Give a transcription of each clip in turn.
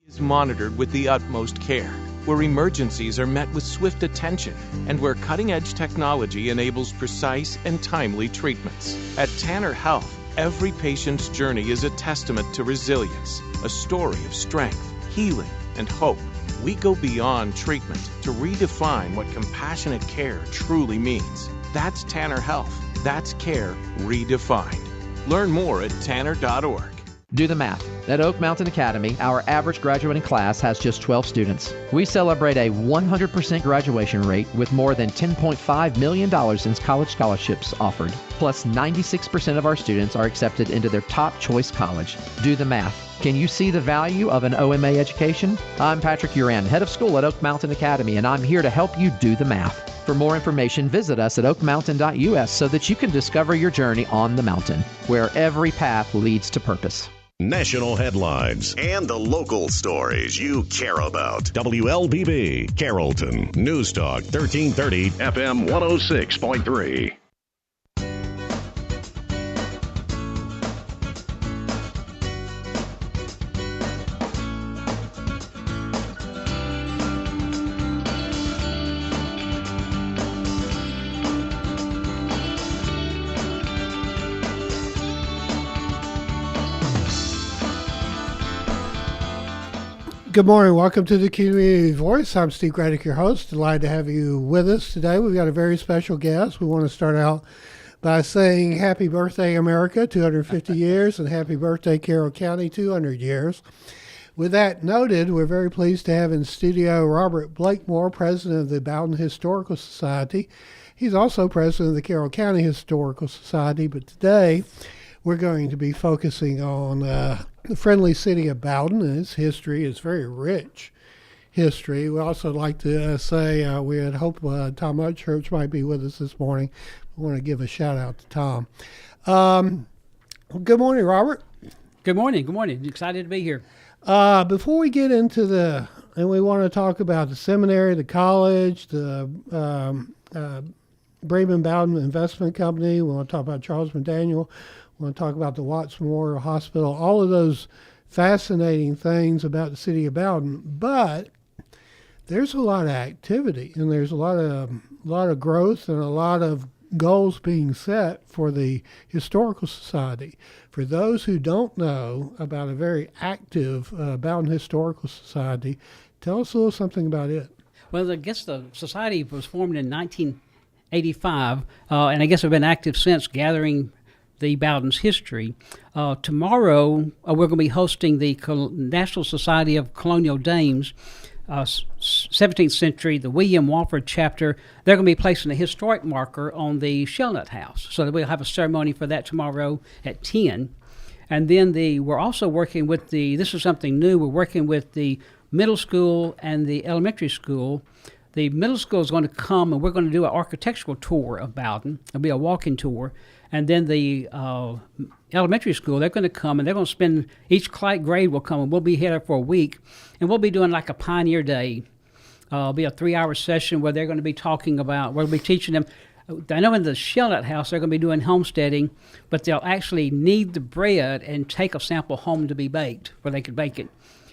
Is monitored with the utmost care, where emergencies are met with swift attention, and where cutting-edge technology enables precise and timely treatments. At Tanner Health, every patient's journey is a testament to resilience, a story of strength, healing, and hope. We go beyond treatment to redefine what compassionate care truly means. That's Tanner Health. That's care redefined. Learn more at tanner.org. Do the math. At Oak Mountain Academy, our average graduating class has just 12 students. We celebrate a 100% graduation rate with more than $10.5 million in college scholarships offered. Plus, 96% of our students are accepted into their top choice college. Do the math. Can you see the value of an OMA education? I'm Patrick Uran, head of school at Oak Mountain Academy, and I'm here to help you do the math. For more information, visit us at oakmountain.us so that you can discover your journey on the mountain, where every path leads to purpose. National headlines and the local stories you care about. WLBB, Carrollton, News Talk, 1330, FM 106.3. Good morning. Welcome to the Community Voice. I'm Steve Gradick, your host. Delighted to have you with us today. We've got a very special guest. We want to start out by saying happy birthday, America, 250 years, and happy birthday, Carroll County, 200 years. With that noted, we're very pleased to have in studio Robert Blakemore, president of the Bowdon Historical Society. He's also president of the Carroll County Historical Society, but today we're going to be focusing on the friendly city of Bowdon and its history. It's very rich history. We also like to say we had hoped Tom Upchurch might be with us this morning. We want to give a shout out to Tom. Good morning, Robert. Good morning. Good morning. Excited to be here. Before we get into and we want to talk about the seminary, the college, the Bremen Bowdon Investment Company. We want to talk about Charles McDaniel. We want to talk about the Watts Memorial Hospital, all of those fascinating things about the city of Bowdon. But there's a lot of activity, and there's a lot of growth and a lot of goals being set for the Historical Society. For those who don't know about a very active Bowdon Historical Society, tell us a little something about it. Well, I guess the society was formed in 1985, and I guess we've been active since, gathering the Bowdon's history. Tomorrow, we're going to be hosting the National Society of Colonial Dames, 17th century, the William Walford chapter. They're going to be placing a historic marker on the Shellnut House. So we'll have a ceremony for that tomorrow at 10. And then we're also working with this is something new, we're working with the middle school and the elementary school. The middle school is going to come, and we're going to do an architectural tour of Bowdon. It'll be a walking tour. And then the elementary school, they're going to come, and they're going to spend, each grade will come, and we'll be here for a week. And we'll be doing like a Pioneer Day. It'll be a 3-hour session where they're going to be talking about, we'll be teaching them. I know in the Shellnut House, they're going to be doing homesteading, but they'll actually knead the bread and take a sample home to be baked, where they could bake it.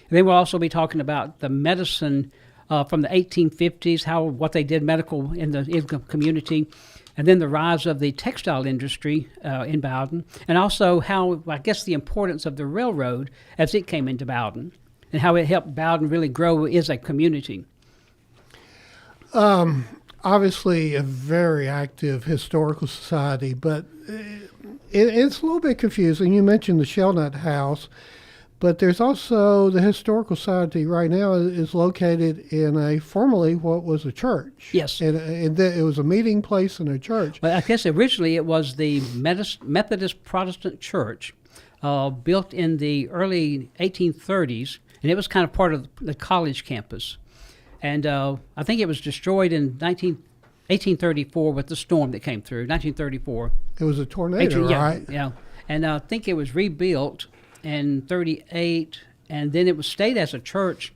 And then we'll also be talking about the medicine from the 1850s, what they did medical in the community, and then the rise of the textile industry in Bowdon, and also how, I guess, the importance of the railroad as it came into Bowdon, and how it helped Bowdon really grow as a community. Obviously, a very active historical society, but it's a little bit confusing. You mentioned the Shellnut House, but there's also the Historical Society right now is located in formerly what was a church. Yes. And it was a meeting place in a church. Well, I guess originally it was the Methodist Protestant Church, built in the early 1830s, and it was kind of part of the college campus. And I think it was destroyed in 1834 with the storm that came through, 1934. It was a tornado, right? Yeah. And I think it was rebuilt in 38, and then it was stayed as a church.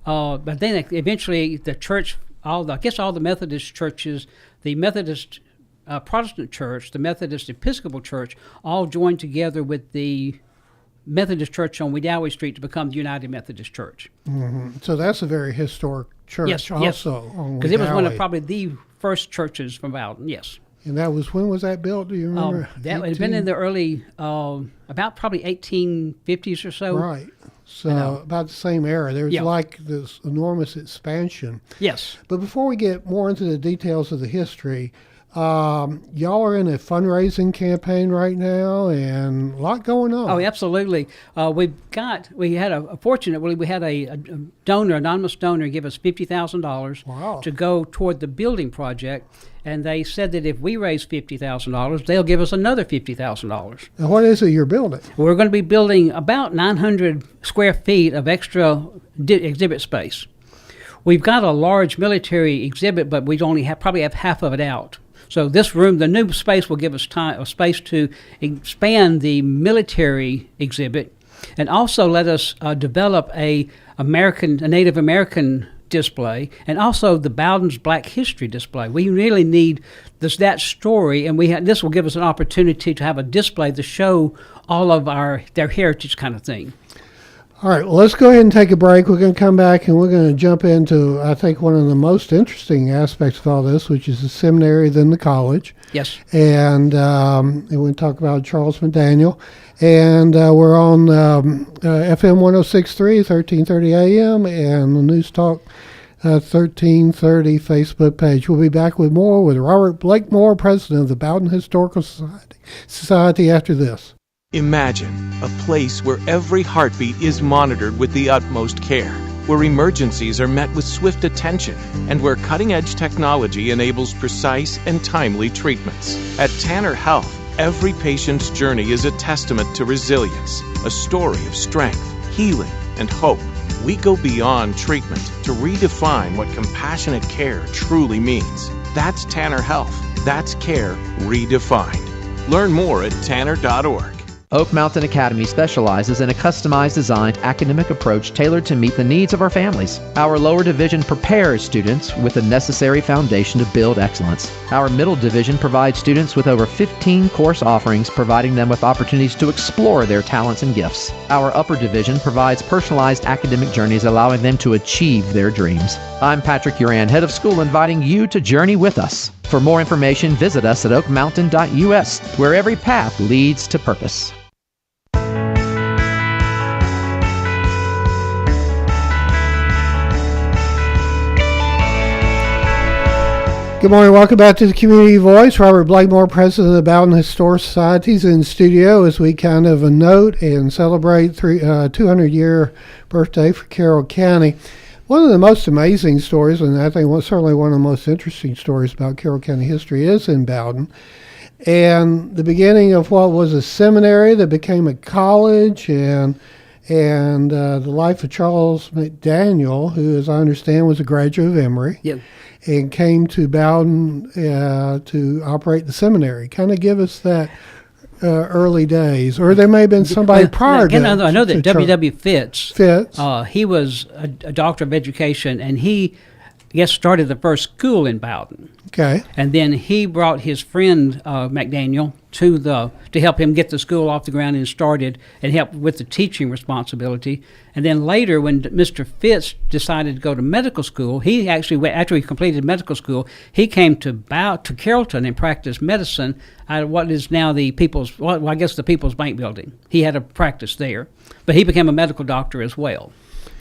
But then eventually the church, all the Methodist churches, the Methodist Protestant Church, the Methodist Episcopal Church, all joined together with the Methodist Church on Wedowee Street to become the United Methodist Church. So that's a very historic church also. Because it was one of probably the first churches from Bowdon, yes. And that was, when was that built? Do you remember? That had been in the early, about probably 1850s or so. Right. So about the same era. There was like this enormous expansion. Yes. But before we get more into the details of the history, y'all are in a fundraising campaign right now, and a lot going on. Oh, absolutely. We had a donor, anonymous donor, give us $50,000 to go toward the building project, and they said that if we raise $50,000, they'll give us another $50,000. Now, what is it you're building? We're going to be building about 900 square feet of extra exhibit space. We've got a large military exhibit, but we only probably have half of it out. So this room, the new space, will give us space to expand the military exhibit, and also let us develop a Native American display, and also the Bowdon's Black History display. We really need that story, and this will give us an opportunity to have a display to show all of their heritage kind of thing. All right, well, let's go ahead and take a break. We're going to come back and we're going to jump into, I think, one of the most interesting aspects of all this, which is the seminary, then the college. Yes. And we're going to talk about Charles McDaniel. And we're on FM 106.3, 1330 AM, and the News Talk 1330 Facebook page. We'll be back with more with Robert Blakemore, president of the Bowdon Historical Society after this. Imagine a place where every heartbeat is monitored with the utmost care, where emergencies are met with swift attention, and where cutting-edge technology enables precise and timely treatments. At Tanner Health, every patient's journey is a testament to resilience, a story of strength, healing, and hope. We go beyond treatment to redefine what compassionate care truly means. That's Tanner Health. That's care redefined. Learn more at tanner.org. Oak Mountain Academy specializes in a customized designed academic approach tailored to meet the needs of our families. Our lower division prepares students with the necessary foundation to build excellence. Our middle division provides students with over 15 course offerings, providing them with opportunities to explore their talents and gifts. Our upper division provides personalized academic journeys, allowing them to achieve their dreams. I'm Patrick Uran, head of school, inviting you to journey with us. For more information, visit us at oakmountain.us, where every path leads to purpose. Good morning. Welcome back to the Community Voice. Robert Blakemore, president of the Bowdon Historical Society, is in studio as we kind of note and celebrate 200-year birthday for Carroll County. One of the most amazing stories, and I think certainly one of the most interesting stories about Carroll County history, is in Bowdon. And the beginning of what was a seminary that became a college, and the life of Charles McDaniel, who, as I understand, was a graduate of Emory. Yep. And came to Bowdon to operate the seminary. Kind of give us that early days, or there may have been somebody prior to that. I know that W.W. Fitz, he was a doctor of education, and he, started the first school in Bowdon. Okay. And then he brought his friend McDaniel to help him get the school off the ground and started, and help with the teaching responsibility. And then later, when Mr. Fitz decided to go to medical school, he actually, after he completed medical school, he came to Carrollton and practiced medicine at what is now the People's Bank Building. He had a practice there, but he became a medical doctor as well.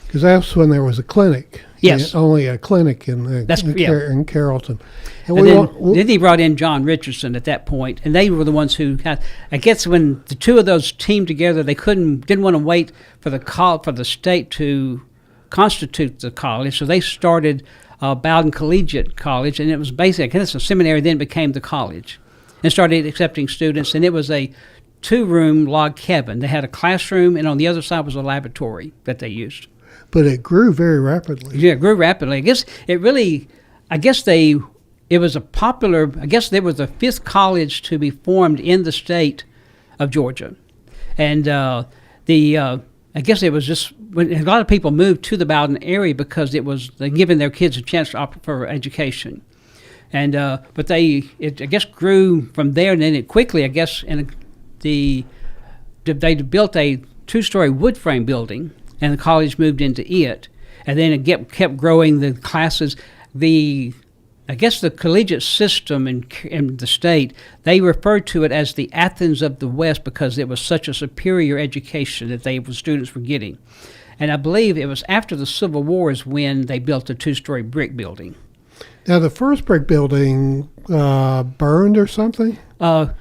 Because that's when there was a clinic. Yes. Only a clinic in Carrollton. And then he brought in John Richardson at that point, and they were the ones who had, I guess when the two of those teamed together, they didn't want to wait for the state to constitute the college, so they started Bowdon Collegiate College, and it was basically, a seminary then became the college, and started accepting students, and it was a 2-room log cabin. They had a classroom, and on the other side was a laboratory that they used. But it grew very rapidly. Yeah, it grew rapidly. It was a popular, they were the 5th college to be formed in the state of Georgia. And it was just, when a lot of people moved to the Bowdon area because it was giving their kids a chance to opt for education. And, but it grew from there, and then it quickly, they built two-story wood frame building, and the college moved into it. And then it kept growing, the classes. I guess the collegiate system in the state, they referred to it as the Athens of the West because it was such a superior education that the students were getting. And I believe it was after the Civil War is when they built a two-story brick building. Now, the first brick building burned or something? Well,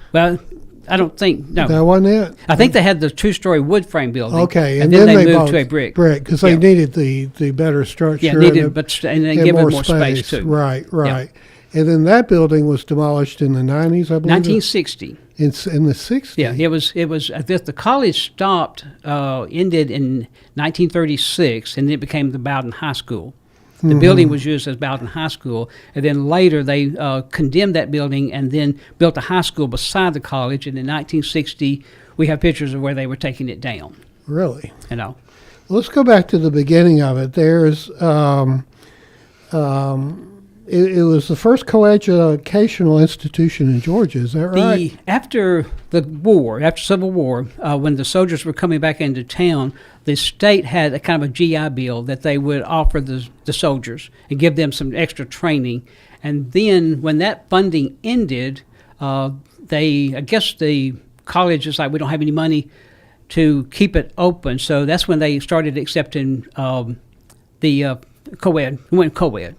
I don't think, no. That wasn't it? I think they had the two-story wood frame building. Okay, and then they moved to a brick. Because they needed the better structure. Yeah, and they give it more space too. Right. Yeah. And then that building was demolished in the 90s, I believe. 1960. In the 60s? Yeah, it was. The college ended in 1936, and it became the Bowdon High School. The building was used as Bowdon High School, and then later they condemned that building and then built a high school beside the college. And in 1960, we have pictures of where they were taking it down. Really? You know. Let's go back to the beginning of it. There's it was the first coeducational institution in Georgia. Is that right? After Civil War, when the soldiers were coming back into town, the state had a kind of a GI Bill that they would offer the soldiers and give them some extra training. And then when that funding ended, I guess the college is like, we don't have any money to keep it open. So that's when they started accepting the co-ed. We went co-ed.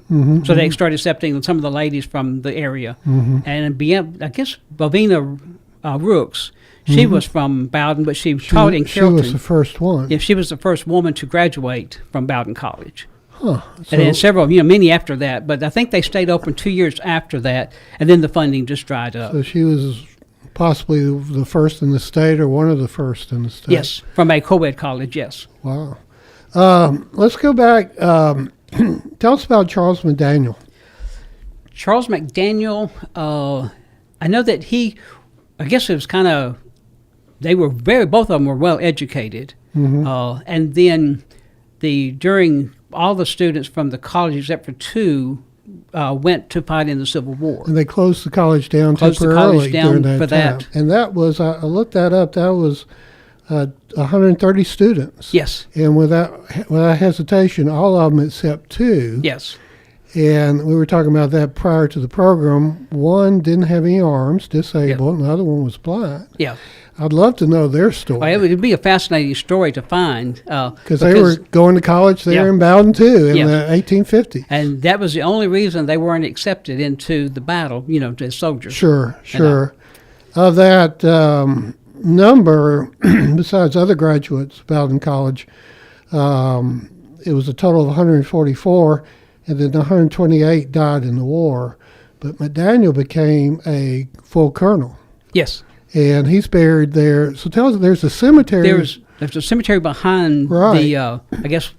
So they started accepting some of the ladies from the area. And I guess Bovina Rooks, she was from Bowdon, but she taught in Carrollton. She was the first one. Yeah, she was the first woman to graduate from Bowdon College. Huh. And then many after that. But I think they stayed open 2 years after that, and then the funding just dried up. So she was possibly the first in the state or one of the first in the state? Yes, from a co-ed college, yes. Wow. Let's go back. Tell us about Charles McDaniel. Charles McDaniel, I know that I guess it was kind of, both of them were well educated. And then during all the students from the college, except for two, went to fight in the Civil War. And they closed the college down temporarily during that time. And that was, I looked that up, that was 130 students. Yes. And without hesitation, all of them except two. Yes. And we were talking about that prior to the program. One didn't have any arms, disabled, and the other one was blind. Yeah. I'd love to know their story. Well, it would be a fascinating story to find. Because they were going to college there in Bowdon, too, in the 1850s. And that was the only reason they weren't accepted into the battle, as soldiers. Sure. Of that number, besides other graduates of Bowdon College, it was a total of 144, and then 128 died in the war. But McDaniel became a full colonel. Yes. And he's buried there. So tell us, there's a cemetery. There's a cemetery behind the, I guess,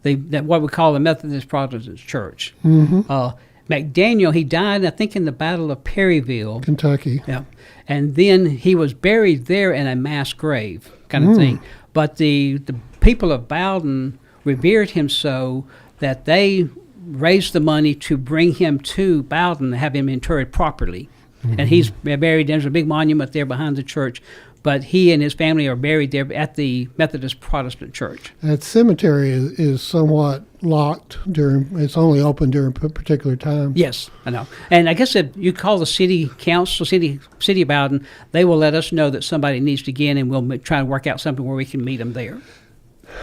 what we call the Methodist Protestant Church. McDaniel, he died, I think, in the Battle of Perryville, Kentucky. Yeah. And then he was buried there in a mass grave kind of thing. But the people of Bowdon revered him so that they raised the money to bring him to Bowdon and have him interred properly. And he's buried, there's a big monument there behind the church, but he and his family are buried there at the Methodist Protestant Church. That cemetery is somewhat locked it's only open during particular times. Yes, I know. And I guess if you call the city council, city of Bowdon, they will let us know that somebody needs to get in, and we'll try to work out something where we can meet them there.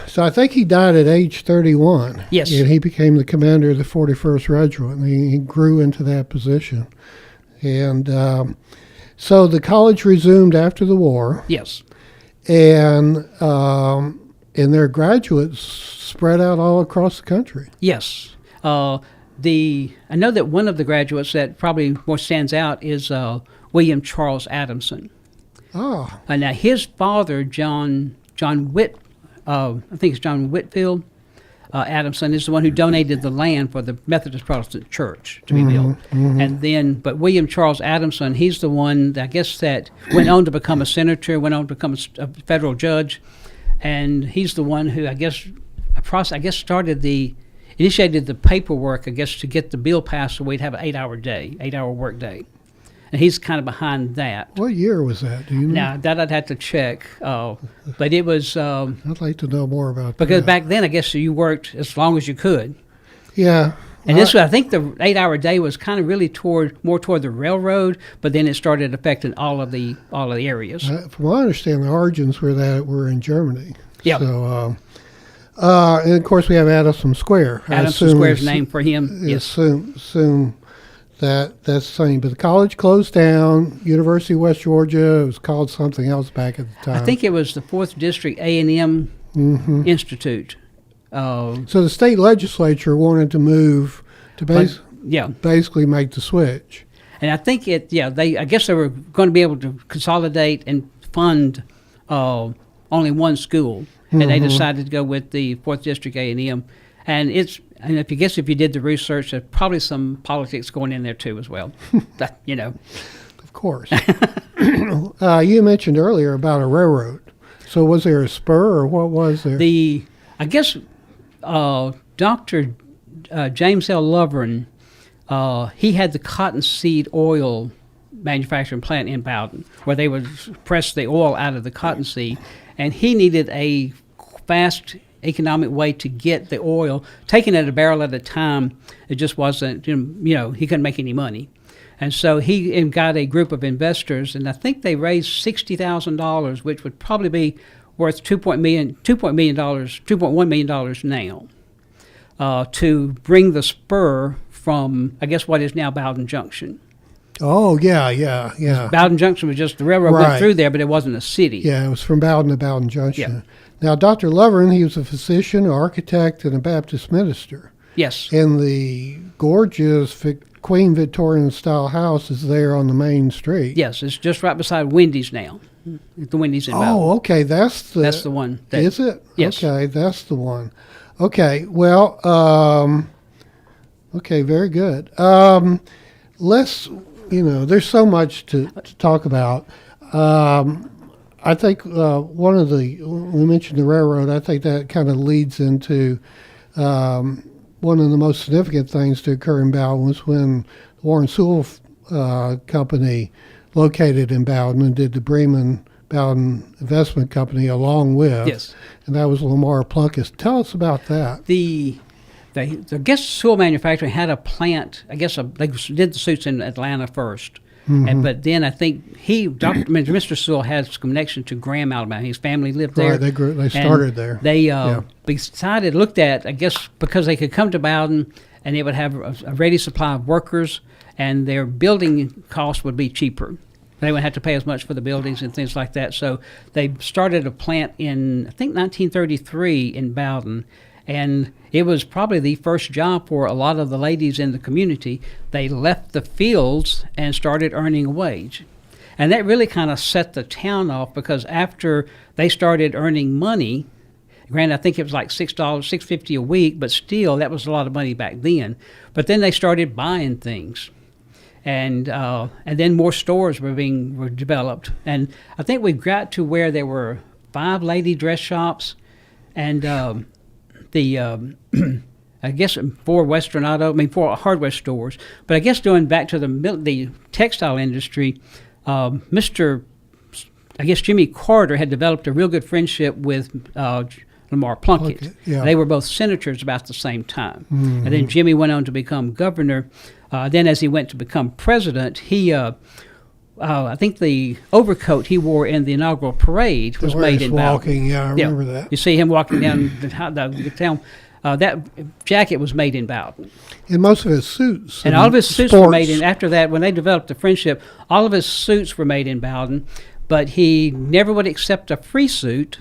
So I think he died at age 31. Yes. And he became the commander of the 41st Regiment, and he grew into that position. And so the college resumed after the war. Yes. And their graduates spread out all across the country. Yes. I know that one of the graduates that probably more stands out is William Charles Adamson. Oh. Now his father, John Whitfield Adamson, is the one who donated the land for the Methodist Protestant Church to be built. And then, but William Charles Adamson, he's the one that I guess that went on to become a senator, went on to become a federal judge, and he's the one who initiated the paperwork, I guess, to get the bill passed so we'd have an 8-hour work day. and he's kind of behind that. What year was that? Do you know? Now, that I'd have to check, but it was... I'd like to know more about because that. back then, I guess you worked as long as you could. Yeah. And this, I think the 8-hour day was kind of really more toward the railroad, but then it started affecting all of the areas. From what I understand, the origins were in Germany. Yeah. So, and of course, we have Addison Square. Addison Square's named for him. Yes. Assume that's the same. But the college closed down. University of West Georgia, it was called something else back at the time. I think it was the 4th District A&M Institute. So the state legislature wanted to move to basically make the switch. And I think I guess they were going to be able to consolidate and fund only one school, and they decided to go with the 4th District A&M. And if you did the research, there's probably some politics going in there too as well. Of course. You mentioned earlier about a railroad. So was there a spur, or what was there? I guess Dr. James L. Lovren, he had the cottonseed oil manufacturing plant in Bowdon, where they would press the oil out of the cottonseed, and he needed a fast economic way to get the oil, taking it a barrel at a time. It just wasn't, he couldn't make any money. And so he got a group of investors, and I think they raised $60,000, which would probably be worth $2.1 million now, to bring the spur from, I guess, what is now Bowdon Junction. Oh, yeah. Bowdon Junction was just, the railroad went through there, but it wasn't a city. Yeah, it was from Bowdon to Bowdon Junction. Yeah. Now, Dr. Lovren, he was a physician, architect, and a Baptist minister. Yes. And the gorgeous Queen Victorian-style house is there on the main street. Yes, it's just right beside Wendy's now. The Wendy's in Bowdon. Oh, okay, that's the one. Is it? Yes. Okay, that's the one. Okay, well, okay, very good. Let's, there's so much to talk about. I think we mentioned the railroad. I think that kind of leads into one of the most significant things to occur in Bowdon was when Warren Sewell Company located in Bowdon and did the Bremen Bowdon Investment Company along with. Yes. And that was Lamar Plunkett. Tell us about that. I guess Sewell Manufacturing had a plant. I guess they did the suits in Atlanta first. But then I think Mr. Sewell had some connection to Graham, Alabama. His family lived there. Right, they started there. They looked at, I guess, because they could come to Bowdon and they would have a ready supply of workers, and their building costs would be cheaper. They wouldn't have to pay as much for the buildings and things like that. So they started a plant in, I think, 1933 in Bowdon. And it was probably the first job for a lot of the ladies in the community. They left the fields and started earning a wage. And that really kind of set the town off, because after they started earning money, granted, I think it was like $6.50 a week, but still, that was a lot of money back then. But then they started buying things. And then more stores were developed. And I think we got to where there were 5 lady dress shops, and I guess 4 4 hardware stores. But I guess going back to the textile industry, Jimmy Carter had developed a real good friendship with Lamar Plunkett. Yeah. They were both senators about the same time. And then Jimmy went on to become governor. Then as he went to become president, he... I think the overcoat he wore in the inaugural parade was made in Bowdon. Yeah, I remember that. You see him walking down the town. That jacket was made in Bowdon. And most of his suits. And all of his suits were made in, after that, when they developed the friendship, all of his suits were made in Bowdon, but he never would accept a free suit,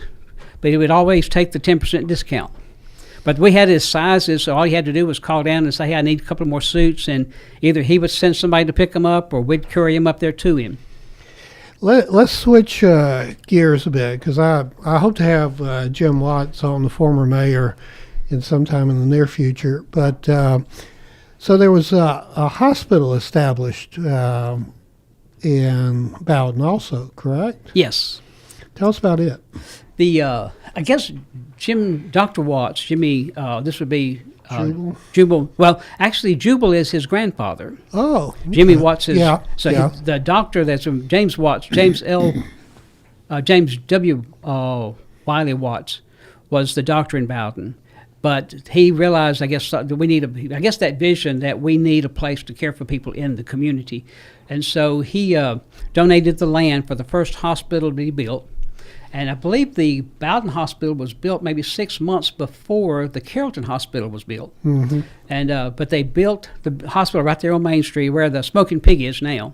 but he would always take the 10% discount. But we had his sizes, so all he had to do was call down and say, hey, I need a couple more suits, and either he would send somebody to pick them up or we'd carry them up there to him. Let's switch gears a bit, because I hope to have Jim Watts on, the former mayor, in sometime in the near future. But so there was a hospital established in Bowdon also, correct? Yes. Tell us about it. I guess Dr. Watts, Jimmy, this would be Jubal? Jubal. Well, actually, Jubal is his grandfather. Oh. Jimmy Watts is. Yeah. So yeah. the doctor that's James Watts, James W. Wiley Watts, was the doctor in Bowdon. But he realized, I guess, that that vision that we need a place to care for people in the community. And so he donated the land for the first hospital to be built. And I believe the Bowdon Hospital was built maybe 6 months before the Carrollton Hospital was built. Mm-hmm. And but they built the hospital right there on Main Street where the Smoking Pig is now.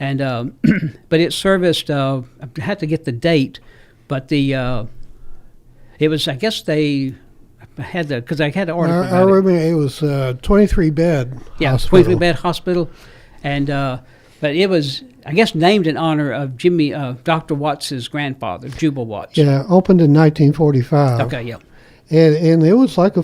And but it serviced. I had to get the date, but it was. I guess they had because I had to order. I remember it was 23-bed. Yeah, hospital. 23-bed hospital, and but it was, I guess, named in honor of Dr. Watts's grandfather, Jubal Watts. Yeah, opened in 1945. Okay, yeah. And it was like we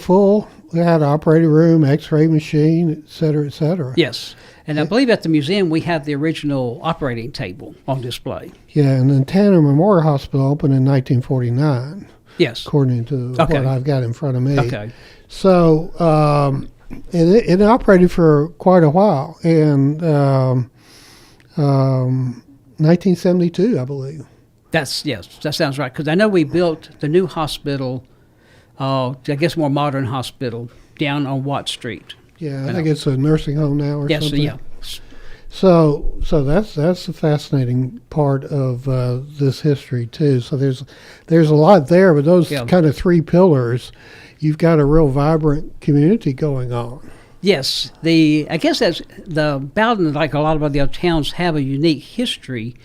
had an operating room, X-ray machine, et cetera, et cetera. Yes, and I believe at the museum we have the original operating table on display. Yeah, and then Tanner Memorial Hospital opened in 1949. Yes. According to what I've got in front of me. Okay. So it operated for quite a while, and 1972, I believe. That sounds right. Because I know we built the new hospital, I guess more modern hospital, down on Watt Street. Yeah, I think it's a nursing home now or something. Yeah. So that's a fascinating part of this history too. So there's a lot there, but those kind of three pillars, you've got a real vibrant community going on. Yes, I guess that's the Bowdon, like a lot of other towns, have a unique history,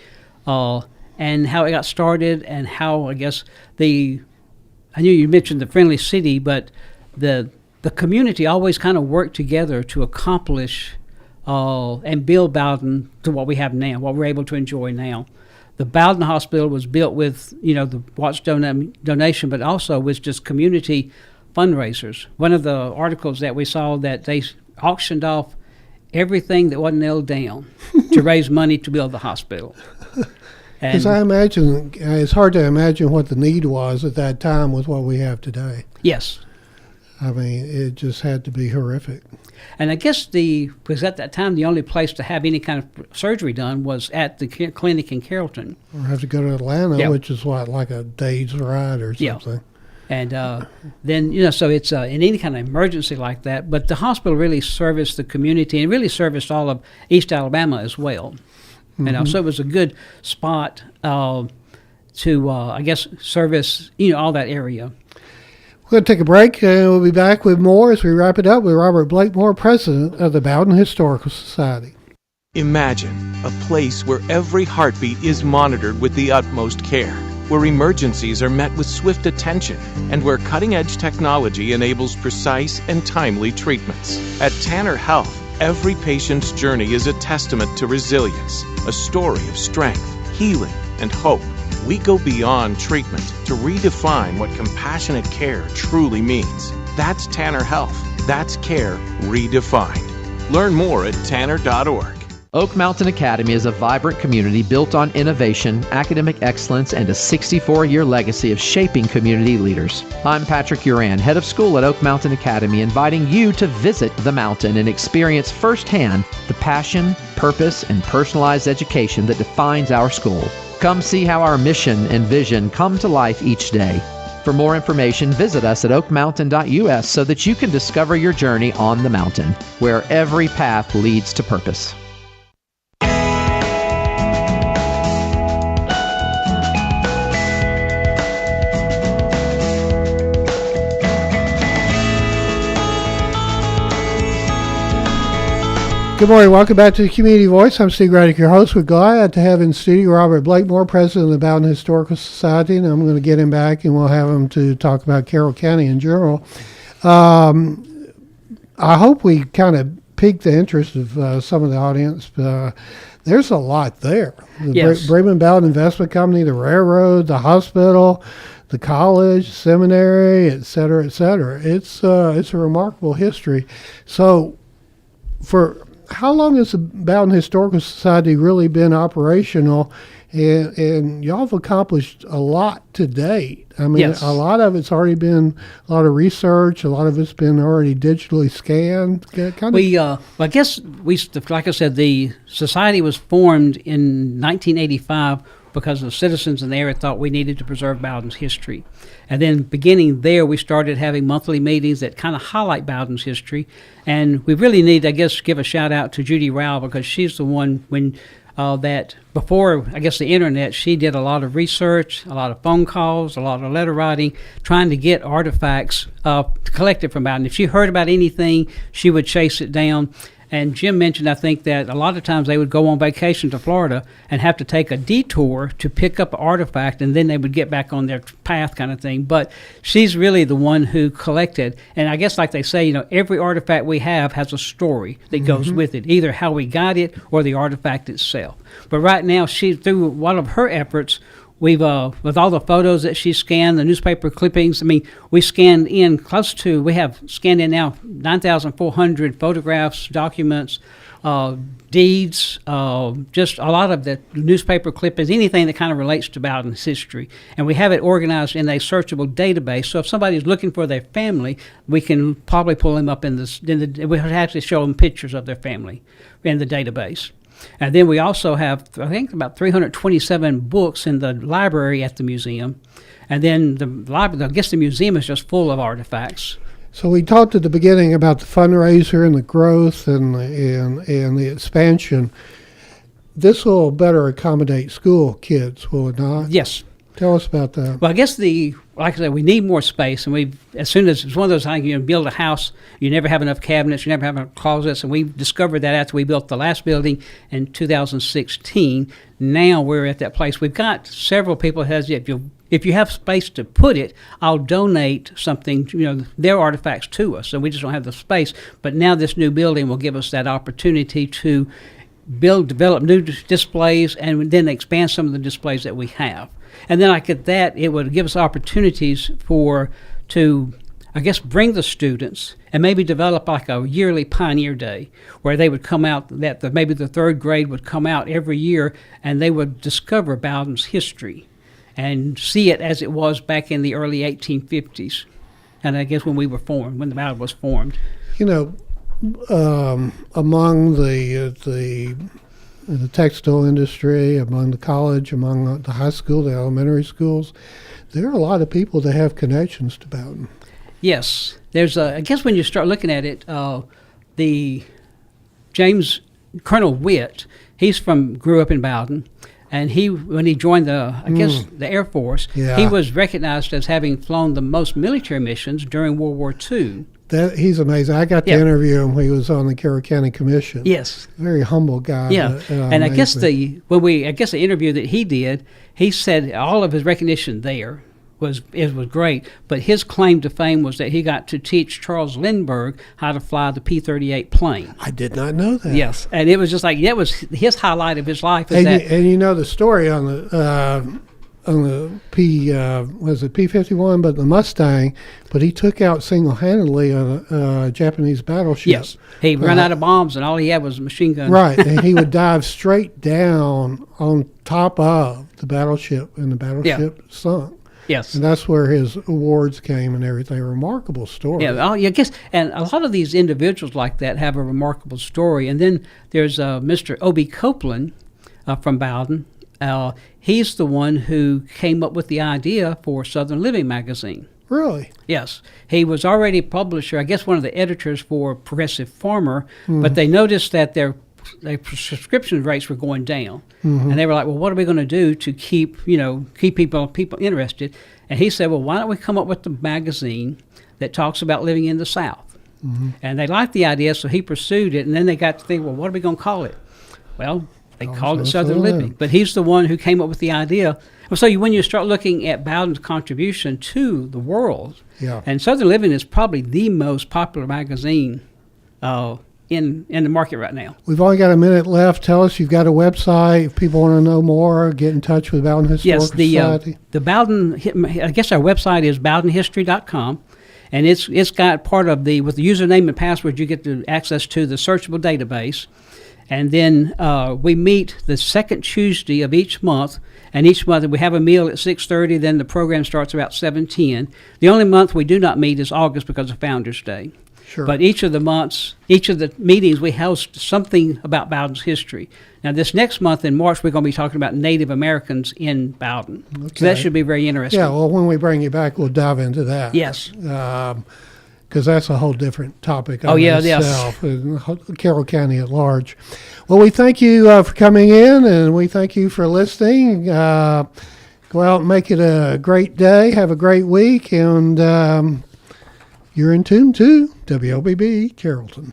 and how it got started, and how I guess I knew you mentioned the friendly city, but the community always kind of worked together to accomplish and build Bowdon to what we have now, what we're able to enjoy now. The Bowdon Hospital was built with, the Watts donation, but also with just community fundraisers. One of the articles that we saw that they auctioned off everything that wasn't nailed down to raise money to build the hospital. Because I imagine, it's hard to imagine what the need was at that time with what we have today. Yes. I mean, it just had to be horrific. And I guess because at that time the only place to have any kind of surgery done was at the clinic in Carrollton. Or have to go to Atlanta, which is like a day's ride or something. Yeah. And then, so it's in any kind of emergency like that. But the hospital really serviced the community and really serviced all of East Alabama as well. Mm-hmm. So it was a good spot to, I guess, service, all that area. We're going to take a break, and we'll be back with more as we wrap it up with Robert Blakemore, president of the Bowdon Historical Society. Imagine a place where every heartbeat is monitored with the utmost care, where emergencies are met with swift attention, and where cutting-edge technology enables precise and timely treatments. At Tanner Health, every patient's journey is a testament to resilience, a story of strength, healing, and hope. We go beyond treatment to redefine what compassionate care truly means. That's Tanner Health. That's care redefined. Learn more at tanner.org. Oak Mountain Academy is a vibrant community built on innovation, academic excellence, and a 64-year legacy of shaping community leaders. I'm Patrick Uran, head of school at Oak Mountain Academy, inviting you to visit the mountain and experience firsthand the passion, purpose, and personalized education that defines our school. Come see how our mission and vision come to life each day. For more information, visit us at oakmountain.us so that you can discover your journey on the mountain, where every path leads to purpose. Good morning. Welcome back to the Community Voice. I'm Steve Raddick, your host. We're glad to have in studio Robert Blakemore, president of the Bowdon Historical Society, and I'm going to get him back, and we'll have him to talk about Carroll County in general. I hope we kind of piqued the interest of some of the audience. There's a lot there. The Bremen Bowdon Investment Company, the railroad, the hospital, the college, seminary, et cetera, et cetera. It's a remarkable history. So how long has the Bowdon Historical Society really been operational, and y'all have accomplished a lot to date. I mean, Yes. a lot of it's already been a lot of research. A lot of it's been already digitally scanned. Well, I guess like I said, the society was formed in 1985 because the citizens in the area thought we needed to preserve Bowdon's history. And then beginning there, we started having monthly meetings that kind of highlight Bowdon's history. And we really need, I guess, give a shout out to Judy Rowell, because she's the one that before, I guess, the internet, she did a lot of research, a lot of phone calls, a lot of letter writing, trying to get artifacts collected from Bowdon. If she heard about anything, she would chase it down. And Jim mentioned, I think, that a lot of times they would go on vacation to Florida and have to take a detour to pick up an artifact, and then they would get back on their path kind of thing. But she's really the one who collected. And I guess, like they say, every artifact we have has a story that goes with it, either how we got it or the artifact itself. But right now, through one of her efforts, we've, with all the photos that she scanned, the newspaper clippings, we have scanned in now 9,400 photographs, documents, deeds, just a lot of the newspaper clippings, anything that kind of relates to Bowdon's history. And we have it organized in a searchable database. So if somebody's looking for their family, we can probably pull them up we have to show them pictures of their family in the database. And then we also have, I think, about 327 books in the library at the museum. And then the library, I guess the museum is just full of artifacts. So we talked at the beginning about the fundraiser and the growth and the expansion. This will better accommodate school kids, will it not? Yes. Tell us about that. Well, I guess like I said, we need more space, and as soon as it's one of those things, build a house, you never have enough cabinets, you never have enough closets, and we discovered that after we built the last building in 2016. Now we're at that place. We've got several people who has if you have space to put it, I'll donate something, their artifacts to us. So we just don't have the space. But now this new building will give us that opportunity to develop new displays, and then expand some of the displays that we have. And then like at that, it would give us opportunities to bring the students and maybe develop like a yearly Pioneer Day where they would come out, maybe the third grade would come out every year, and they would discover Bowdon's history and see it as it was back in the early 1850s. And I guess when the Bowdon was formed. Among the textile industry, among the college, among the high school, the elementary schools, there are a lot of people that have connections to Bowdon. Yes. There's I guess when you start looking at it, the Colonel Witt, grew up in Bowdon, and when he joined the Air Force, he was recognized as having flown the most military missions during World War II. He's amazing. I got to interview him when he was on the Carroll County Commission. Yes. Very humble guy. Yeah. And I guess the interview that he did, he said all of his recognition there was great, but his claim to fame was that he got to teach Charles Lindbergh how to fly the P-38 plane. I did not know that. Yes. And it was just like, that was his highlight of his life. And the story on the P-51, but the Mustang, but he took out single-handedly a Japanese battleship. Yes, he ran out of bombs, and all he had was a machine gun. Right, and he would dive straight down on top of the battleship, and the battleship sunk. Yes. And that's where his awards came and everything. A remarkable story. Yeah, I guess, and a lot of these individuals like that have a remarkable story. And then there's Mr. O.B. Copeland from Bowdon. He's the one who came up with the idea for Southern Living magazine. Really? Yes. He was already publisher, I guess one of the editors for Progressive Farmer, but they noticed that their subscription rates were going down. And they were like, well, what are we going to do to keep people interested? And he said, well, why don't we come up with the magazine that talks about living in the South? And they liked the idea, so he pursued it. And then they got to think, well, what are we going to call it? Well, they called it Southern Living. But he's the one who came up with the idea. So when you start looking at Bowdon's contribution to the world, and Southern Living is probably the most popular magazine in the market right now. We've only got a minute left. Tell us, you've got a website. If people want to know more, get in touch with Bowdon Historical Society. The Bowdon, I guess our website is bowdonhistory.com. And it's got part of with the username and password, you get access to the searchable database. And then we meet the second Tuesday of each month. And each month we have a meal at 6:30. Then the program starts about 7:10. The only month we do not meet is August because of Founders Day. Sure. But each of the months, each of the meetings, we host something about Bowdon's history. Now, this next month in March, we're going to be talking about Native Americans in Bowdon. Okay. So that should be very interesting. Yeah, well, when we bring you back, we'll dive into that. Yes. Because that's a whole different topic Oh, yeah, itself, in Carroll County at large. Well, we thank you for coming in, and we thank you for listening. Go out and make it a great day. Have a great week, and you're in tune to WLBB Carrollton.